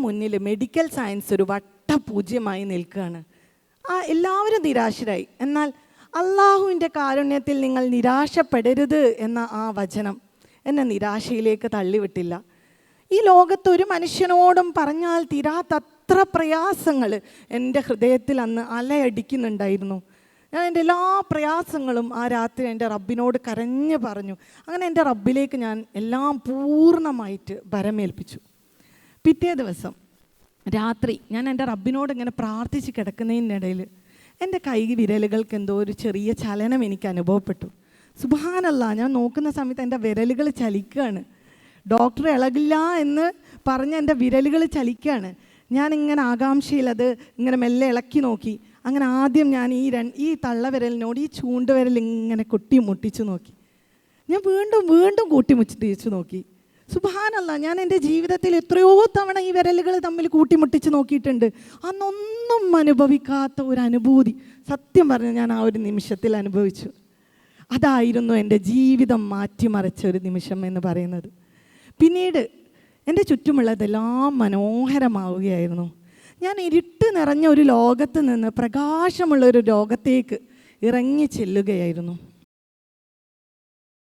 മുന്നിൽ medical science ഒരു വട്ടപൂജ്യമായി നിൽക്കുകയാണ്. എല്ലാവരും നിരാശരായി. എന്നാൽ അള്ളാഹുവിൻ്റെ കാരുണ്യത്തിൽ നിങ്ങൾ നിരാശപ്പെടരുത് എന്ന ആ വചനം എന്നെ നിരാശയിലേക്ക് തള്ളിവിട്ടില്ല. ഈ ലോകത്ത് ഒരു മനുഷ്യനോടും പറഞ്ഞാൽ തീരാത്തത്ര പ്രയാസങ്ങൾ എൻ്റെ ഹൃദയത്തിൽ അന്ന് അലയടിക്കുന്നുണ്ടായിരുന്നു. ഞാൻ എൻ്റെ എല്ലാ പ്രയാസങ്ങളും ആ രാത്രി എൻ്റെ റബ്ബിനോട് കരഞ്ഞു പറഞ്ഞു. അങ്ങനെ എൻ്റെ റബ്ബിലേക്ക് ഞാൻ എല്ലാം പൂർണ്ണമായിട്ട് ഭരമേൽപ്പിച്ചു. പിറ്റേ ദിവസം രാത്രി ഞാൻ എൻ്റെ റബ്ബിനോട് ഇങ്ങനെ പ്രാർത്ഥിച്ച് കിടക്കുന്നതിനിടയിൽ എൻ്റെ കൈ വിരലുകൾക്ക് എന്തോ ഒരു ചെറിയ ചലനം എനിക്ക് അനുഭവപ്പെട്ടു. സുബ്ഹാനല്ലാഹ്, ഞാൻ നോക്കുന്ന സമയത്ത് എൻ്റെ വിരലുകൾ ചലിക്കുകയാണ്. ഡോക്ടർ ഇളകില്ല എന്ന് പറഞ്ഞ് എൻ്റെ വിരലുകൾ ചലിക്കുകയാണ്. ഞാനിങ്ങനെ ആകാംക്ഷയിൽ അത് ഇങ്ങനെ മെല്ലെ ഇളക്കി നോക്കി. അങ്ങനെ ആദ്യം ഞാൻ ഈ തള്ളവിരലിനോട് ഈ ചൂണ്ടുവിരൽ ഇങ്ങനെ മുട്ടിച്ചു നോക്കി. ഞാൻ വീണ്ടും വീണ്ടും കൂട്ടിമുട്ടിച്ചു നോക്കി. സുബ്ഹാനല്ലാഹ്, ഞാൻ എൻ്റെ ജീവിതത്തിൽ എത്രയോ തവണ ഈ വിരലുകൾ തമ്മിൽ കൂട്ടിമുട്ടിച്ച് നോക്കിയിട്ടുണ്ട്. അന്നൊന്നും അനുഭവിക്കാത്ത ഒരു അനുഭൂതി സത്യം പറഞ്ഞ് ഞാൻ ആ ഒരു നിമിഷത്തിൽ അനുഭവിച്ചു. അതായിരുന്നു എൻ്റെ ജീവിതം മാറ്റിമറിച്ച ഒരു നിമിഷം എന്ന് പറയുന്നത്. പിന്നീട് എൻ്റെ ചുറ്റുമുള്ളതെല്ലാം മനോഹരമാവുകയായിരുന്നു. ഞാൻ ഇരുട്ട് നിറഞ്ഞ ഒരു ലോകത്ത് നിന്ന് പ്രകാശമുള്ളൊരു ലോകത്തേക്ക് ഇറങ്ങി ചെല്ലുകയായിരുന്നു.